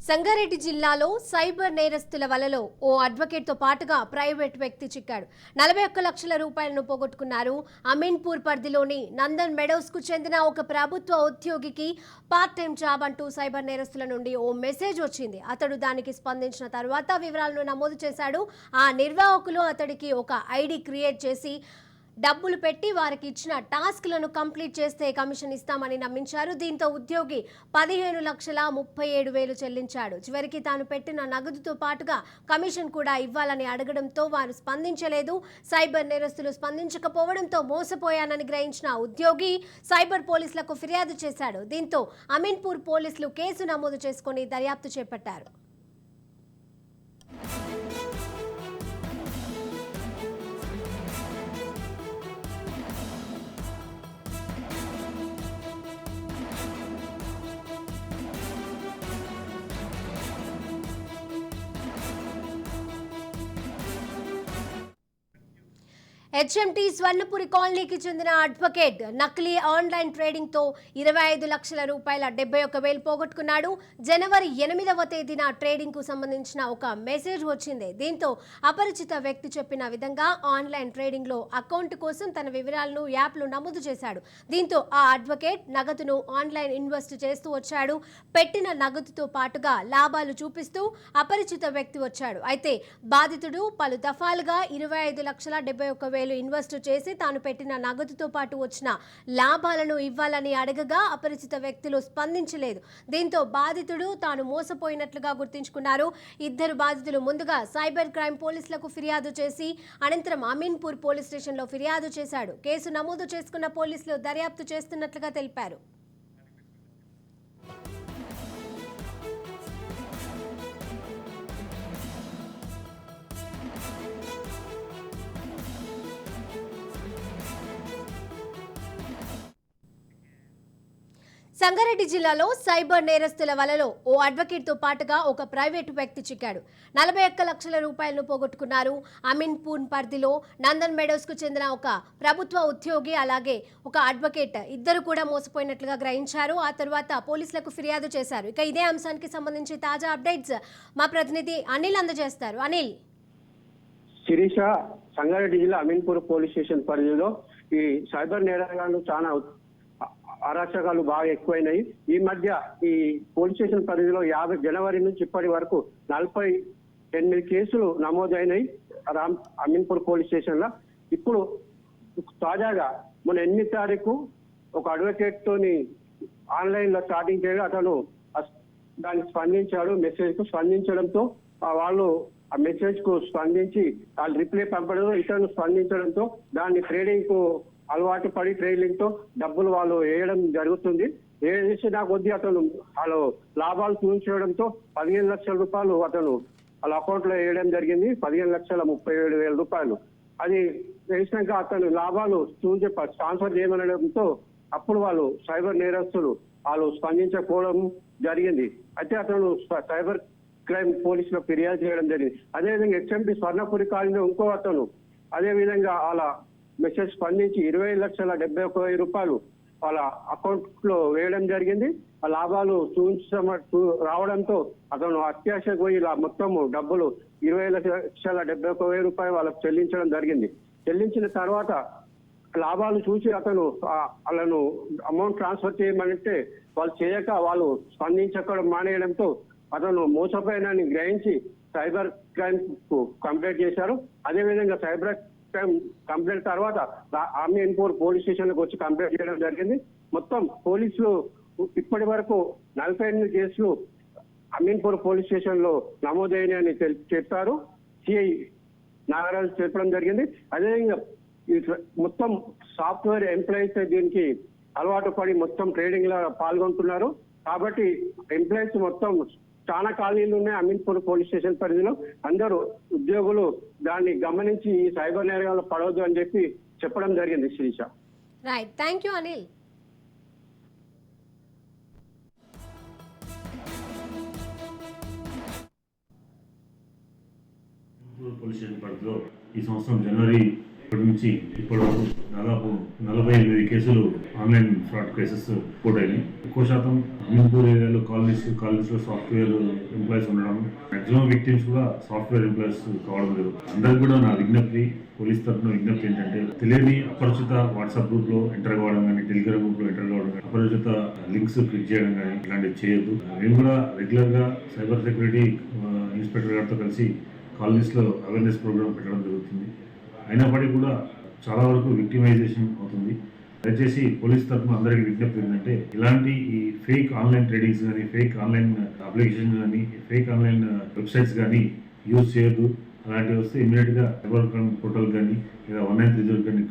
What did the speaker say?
సంగారెడ్డి జిల్లాలో సైబర్ నేరస్తుల వలలో ఓ అడ్వకేట్తో పాటుగా ప్రైవేట్ వ్యక్తి చిక్కాడు. 41 లక్షల రూపాయలను పోగొట్టుకున్నారు. అమీన్పూర్ పరిధిలోని నందన్ మెడోస్కు చెందిన ఒక ప్రభుత్వ ఉద్యోగికి పార్ట్ టైం జాబ్ అంటూ సైబర్ నేరస్తుల నుండి ఓ మెసేజ్ వచ్చింది. అతడు దానికి స్పందించిన తర్వాత వివరాలను నమోదు చేశాడు. ఆ నిర్వాహకులు అతడికి ఒక ఐడి క్రియేట్ చేసి డబ్బులు పెట్టి వారికి ఇచ్చిన టాస్క్లను కంప్లీట్ చేస్తే కమిషన్ ఇస్తామని నమ్మించారు. దీంతో ఉద్యోగి 15,37,000 చెల్లించాడు. చివరికి తాను పెట్టిన నగదుతో పాటుగా కమిషన్ కూడా ఇవ్వాలని అడగడంతో వారు స్పందించలేదు. సైబర్ నేరస్తులు స్పందించకపోవడంతో మోసపోయానని గ్రహించిన ఉద్యోగి సైబర్ పోలీసులకు ఫిర్యాదు చేశాడు. దీంతో అమీన్పూర్ పోలీసులు కేసు నమోదు చేసుకుని దర్యాప్తు చేపట్టారు. హెచ్ఎంటీ స్వర్ణపురి కాలనీకి చెందిన అడ్వకేట్ నకిలీ ఆన్లైన్ ట్రేడింగ్తో 25 లక్షల రూపాయల 71,000 పోగొట్టుకున్నాడు. జనవరి 8వ తేదీన ట్రేడింగ్కు సంబంధించిన ఒక మెసేజ్ వచ్చింది. దీంతో అపరిచిత వ్యక్తి చెప్పిన విధంగా ఆన్లైన్ ట్రేడింగ్లో అకౌంట్ కోసం తన వివరాలను యాప్లో నమోదు చేశాడు. దీంతో ఆ అడ్వకేట్ నగదును ఆన్లైన్ ఇన్వెస్ట్ చేస్తూ వచ్చాడు. పెట్టిన నగదుతో పాటుగా లాభాలు చూపిస్తూ అపరిచిత వ్యక్తి వచ్చాడు. అయితే బాధితుడు పలు దఫాలుగా 25,71,000 ఇన్వెస్ట్ చేసి తాను పెట్టిన నగదుతో పాటు వచ్చిన లాభాలను ఇవ్వాలని అడగగా అపరిచిత వ్యక్తులు స్పందించలేదు. దీంతో బాధితుడు తాను మోసపోయినట్లుగా గుర్తించుకున్నారు. ఇద్దరు బాధితులు ముందుగా సైబర్ క్రైమ్ పోలీసులకు ఫిర్యాదు చేసి అనంతరం అమీన్పూర్ పోలీస్ స్టేషన్లో ఫిర్యాదు చేశాడు. కేసు నమోదు చేసుకున్న పోలీసులు దర్యాప్తు చేస్తున్నట్లుగా తెలిపారు. సంగారెడ్డి జిల్లాలో సైబర్ నేరస్తుల వలలో ఓ అడ్వకేట్తో పాటుగా ఒక ప్రైవేటు వ్యక్తి చిక్కాడు. 41 లక్షల రూపాయలను పోగొట్టుకున్నారు. అమీన్పూర్ పరిధిలో నందన్ మెడోస్కు చెందిన ఒక ప్రభుత్వ ఉద్యోగి అలాగే ఒక అడ్వకేట్ ఇద్దరు కూడా మోసపోయినట్లుగా గ్రహించారు. ఆ తర్వాత పోలీసులకు ఫిర్యాదు చేశారు. ఇక ఇదే అంశానికి సంబంధించి తాజా అప్డేట్స్ మా ప్రతినిధి అనిల్ అందజేస్తారు. అనిల్. శిరీష, సంగారెడ్డి జిల్లా అమీన్పూర్ పోలీస్ స్టేషన్ పరిధిలో ఈ సైబర్ నేరగాళ్లు చాలా అరాచకాలు బాగా ఎక్కువైనాయి. ఈ మధ్య ఈ పోలీస్ స్టేషన్ పరిధిలో జనవరి నుంచి ఇప్పటి వరకు 48 కేసులు నమోదైనాయి అమీన్పూర్ పోలీస్ స్టేషన్ లో. ఇప్పుడు తాజాగా మన 8వ తారీఖు ఒక అడ్వకేట్ తోని ఆన్లైన్ లో స్టార్టింగ్ చేయగా అతను దానికి స్పందించాడు. మెసేజ్ కు స్పందించడంతో వాళ్ళు ఆ మెసేజ్ కు స్పందించి వాళ్ళు రిప్లై పంపడం, ఇతను స్పందించడంతో దాన్ని ట్రేడింగ్ కు అలవాటు పడి ట్రేడింగ్ తో డబ్బులు వాళ్ళు వేయడం జరుగుతుంది. వేసిన కొద్దీ అతను వాళ్ళు లాభాలు చూపించడంతో 15 లక్షల రూపాయలు అతను వాళ్ళ అకౌంట్ లో వేయడం జరిగింది. 15,37,000 రూపాయలు. అది వేసినాక అతను లాభాలు ట్రాన్స్ఫర్ చేయమనడంతో అప్పుడు వాళ్ళు సైబర్ నేరస్తులు వాళ్ళు స్పందించకపోవడం జరిగింది. అయితే అతను సైబర్ క్రైమ్ పోలీసులో ఫిర్యాదు చేయడం జరిగింది. అదేవిధంగా హెచ్ఎంటీ స్వర్ణపురి కాలనీలో ఇంకో అతను అదే విధంగా వాళ్ళ మెసేజ్ స్పందించి 20,71,000 రూపాయలు వాళ్ళ అకౌంట్ లో వేయడం జరిగింది. ఆ లాభాలు రావడంతో అతను అత్యాశకు పోయి మొత్తం డబ్బులు 20,71,000 రూపాయలు వాళ్ళకు చెల్లించడం జరిగింది. చెల్లించిన తర్వాత లాభాలు చూసి అతను వాళ్ళను అమౌంట్ ట్రాన్స్ఫర్ చేయమంటే వాళ్ళు చేయక వాళ్ళు స్పందించడం మానేయడంతో అతను మోసపోయినని గ్రహించి సైబర్ క్రైమ్ కు కంప్లైంట్ చేశారు. అదేవిధంగా సైబర్ క్రైమ్ కంప్లైంట్ తర్వాత అమీన్పూర్ పోలీస్ స్టేషన్ లకు వచ్చి కంప్లైంట్ చేయడం జరిగింది. మొత్తం పోలీసులు ఇప్పటి వరకు 48 కేసులు అమీన్పూర్ పోలీస్ స్టేషన్ లో నమోదైనాయని చెప్పారు. సిఐ నాగరాజు చెప్పడం జరిగింది. అదేవిధంగా మొత్తం సాఫ్ట్వేర్ ఎంప్లాయీస్ దీనికి అలవాటు పడి మొత్తం ట్రేడింగ్ లో పాల్గొంటున్నారు. కాబట్టి ఎంప్లాయీస్ మొత్తం చాలా కాలనీలు ఉన్నాయి అమీన్పూర్ పోలీస్ స్టేషన్ పరిధిలో. అందరూ ఉద్యోగులు దాన్ని గమనించి ఈ సైబర్ నేరాలు పడవద్దు అని చెప్పి చెప్పడం జరిగింది. Sirisha. Right, thank you Anil. Police station పరిధిలో ఈ సంవత్సరం జనవరి 1 నుంచి ఇప్పటి వరకు దాదాపు 48 కేసులు ఆన్లైన్ ఫ్రాడ్ కేసెస్ రిపోర్ట్ అయినాయి. ఎక్కువ శాతం అమీన్పూర్ ఏరియాలో కాలనీస్లో సాఫ్ట్వేర్ ఎంప్లాయీస్ ఉండడం, మాక్సిమం విక్టిమ్స్ కూడా సాఫ్ట్వేర్ ఎంప్లాయీస్ కావడం జరుగుతుంది. అందరికి కూడా నా విజ్ఞప్తి, పోలీస్ తరఫున విజ్ఞప్తి ఏంటంటే, తెలియని అపరిచిత వాట్సాప్ గ్రూప్ లో ఎంటర్ కావడం కానీ, టెలిగ్రామ్ గ్రూప్ లో ఎంటర్ కావడం కానీ, అపరిచిత లింక్స్ క్లిక్ చేయడం కానీ ఇలాంటివి చేయొద్దు. మేము కూడా రెగ్యులర్ గా సైబర్ సెక్యూరిటీ ఇన్స్పెక్టర్ గారితో కలిసి కాలనీస్ లో అవేర్నెస్ ప్రోగ్రామ్ పెట్టడం జరుగుతుంది. అయినప్పటికీ కూడా చాలా వరకు విక్టిమైజేషన్ అవుతుంది. దయచేసి పోలీస్ తరఫున అందరికీ విజ్ఞప్తి ఏంటంటే, ఇలాంటి ఈ ఫేక్ ఆన్లైన్ ట్రేడింగ్స్ కానీ, ఫేక్ ఆన్లైన్ అప్లికేషన్ కానీ, ఫేక్ ఆన్లైన్ వెబ్సైట్స్ కానీ యూజ్ చేయొద్దు. అలాంటివి వస్తే ఇమీడియట్గా సైబర్ క్రైమ్ పోర్టల్ కానీ లేదా 1930 కానీ